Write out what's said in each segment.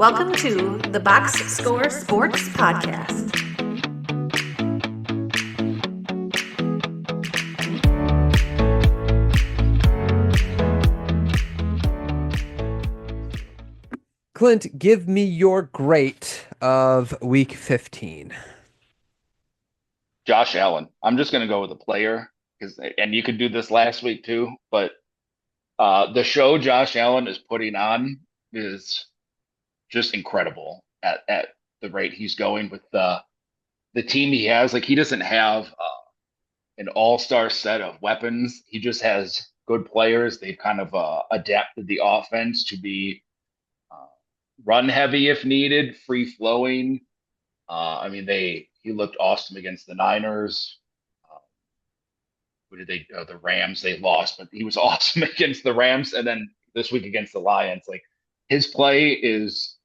Welcome to the Box Score Sports Podcast. Clint, give me your great of week 15. Josh Allen. I'm just going to go with a player and you could do this last week too, but the show Josh Allen is putting on is just incredible at the rate he's going with the team he has. Like he doesn't have an all-star set of weapons. He just has good players. They've kind of adapted the offense to be uh, run heavy if needed, free flowing. He looked awesome against the Niners. Uh, Who did they? The Rams. They lost, but he was awesome against the Rams. And then this week against the Lions, like his play is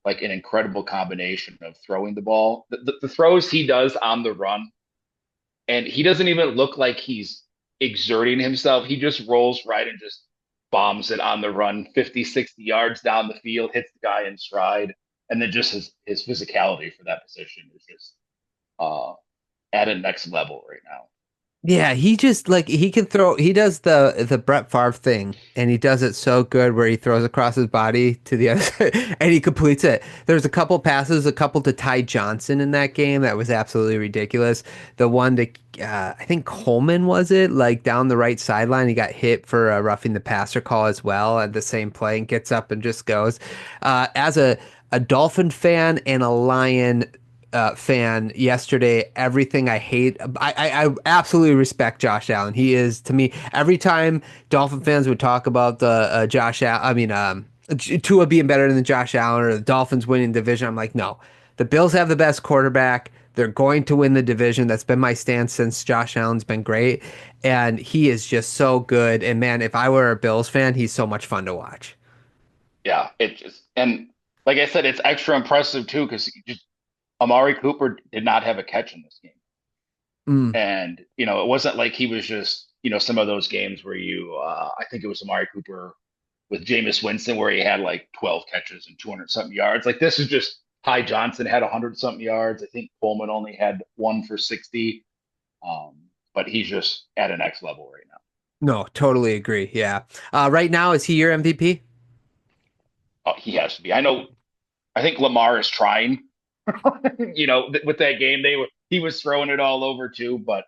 like an incredible combination of throwing the ball, the throws he does on the run, and he doesn't even look like he's exerting himself. He just rolls right and just bombs it on the run, 50, 60 yards down the field, hits the guy in stride. And then just his physicality for that position is just uh, at a next level right now. Yeah, he just like he can throw. He does the Brett Favre thing, and he does it so good where he throws across his body to the other side, and he completes it. There's a couple passes, a couple to Ty Johnson in that game that was absolutely ridiculous. The one to I think Coleman was it, like down the right sideline, he got hit for a roughing the passer call as well at the same play, and gets up and just goes. As a Dolphin fan and a Lion fan yesterday. Everything I hate. I absolutely respect Josh Allen. He is to me every time Dolphin fans would talk about the Josh Allen. Tua being better than Josh Allen or the Dolphins winning the division. I'm like, no, the Bills have the best quarterback. They're going to win the division. That's been my stance since Josh Allen's been great, and he is just so good. And man, if I were a Bills fan, he's so much fun to watch. Yeah, it just and like I said, it's extra impressive too because just Amari Cooper did not have a catch in this game. Mm. And, it wasn't like he was just, some of those games where I think it was Amari Cooper with Jameis Winston where he had like 12 catches and 200 something yards. Like this is just Ty Johnson had 100 something yards. I think Coleman only had one for 60. Um, but he's just at a next level right now. No, totally agree. Yeah. Right now, is he your MVP? Oh, he has to be. I think Lamar is trying, with that game, he was throwing it all over too, but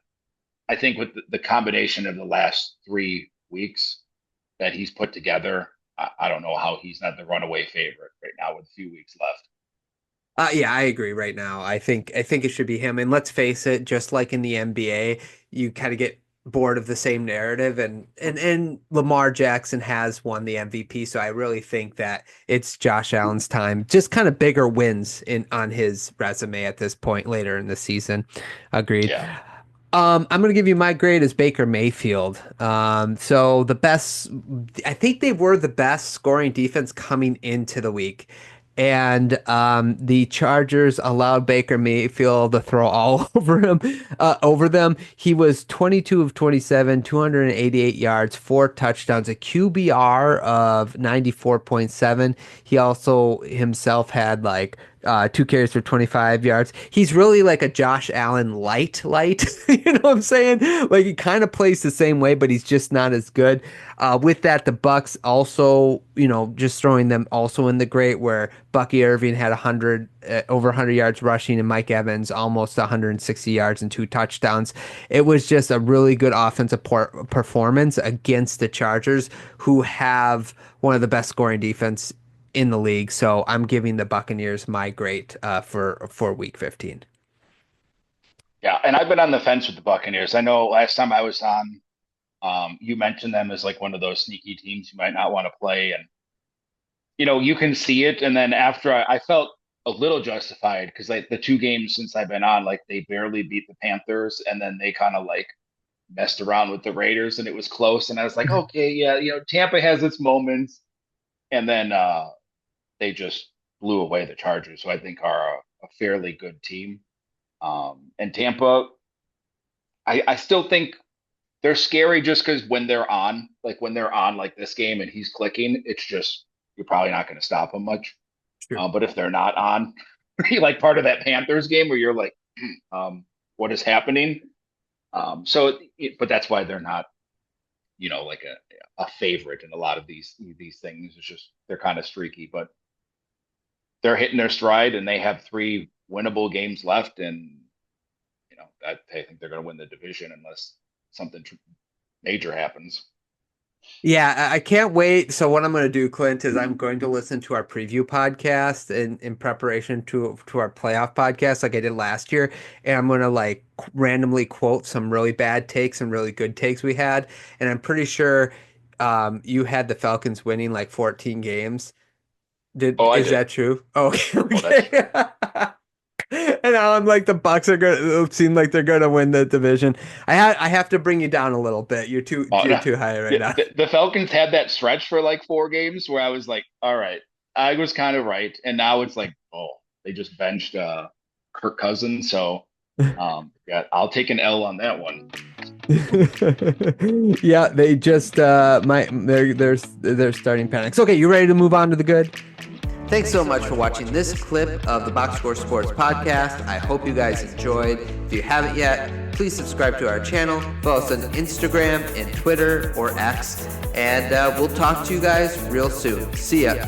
I think with the combination of the last 3 weeks that he's put together, I don't know how he's not the runaway favorite right now with a few weeks left. Yeah, I agree right now. I think it should be him. And let's face it, just like in the NBA, you kind of get bored of the same narrative and Lamar Jackson has won the MVP, so I really think that it's Josh Allen's time. Just kind of bigger wins in on his resume at this point later in the season. Agreed. Yeah. I'm gonna give you my grade as Baker Mayfield. So the best, I think they were the best scoring defense coming into the week, and the Chargers allowed Baker Mayfield to throw all over them. He was 22 of 27, 288 yards, 4 touchdowns, a QBR of 94.7. He also himself had like 2 carries for 25 yards. He's really like a Josh Allen light. You know what I'm saying? Like he kind of plays the same way, but he's just not as good. With that, the Bucks also, just throwing them also in the great where Bucky Irving had over 100 yards rushing and Mike Evans almost 160 yards and 2 touchdowns. It was just a really good offensive performance against the Chargers, who have one of the best scoring defense in the league. So I'm giving the Buccaneers my grade for week 15. Yeah. And I've been on the fence with the Buccaneers. I know last time I was on, you mentioned them as like one of those sneaky teams you might not want to play. And, you can see it. And then after I felt a little justified because like the 2 games since I've been on, like they barely beat the Panthers and then they kind of like messed around with the Raiders and it was close. And I was like, okay, yeah, Tampa has its moments. And then they just blew away the Chargers, who I think are a fairly good team. And Tampa, I still think they're scary just because when they're on like this game and he's clicking, it's just you're probably not going to stop him much. Sure. But if they're not on, like part of that Panthers game where you're like, what is happening? But that's why they're not, like a favorite in a lot of these things. It's just they're kind of streaky, but they're hitting their stride and they have 3 winnable games left, and I think they're going to win the division unless something major happens. Yeah, I can't wait. So what I'm going to do, Clint, is I'm going to listen to our preview podcast in preparation to our playoff podcast like I did last year, and I'm going to like randomly quote some really bad takes and really good takes we had, and I'm pretty sure you had the Falcons winning like 14 games. Oh, I Is did. that true? Oh, okay. Oh, that's true. And now I'm like the Bucks are gonna seem like they're gonna win the division. I have to bring you down a little bit. Oh, You're no. too high right Yeah, now. the Falcons had that stretch for like 4 games where I was like, all right, I was kind of right. And now it's like, oh, they just benched Kirk Cousins. So yeah, I'll take an L on that one. Yeah, they just they're starting panics. Okay, you ready to move on to the good? Thanks so much for watching this clip of the Box Score Sports podcast. I hope you guys enjoyed. If you haven't yet, please subscribe to our channel. Follow us on Instagram and Twitter or X. And we'll talk to you guys real soon. See ya.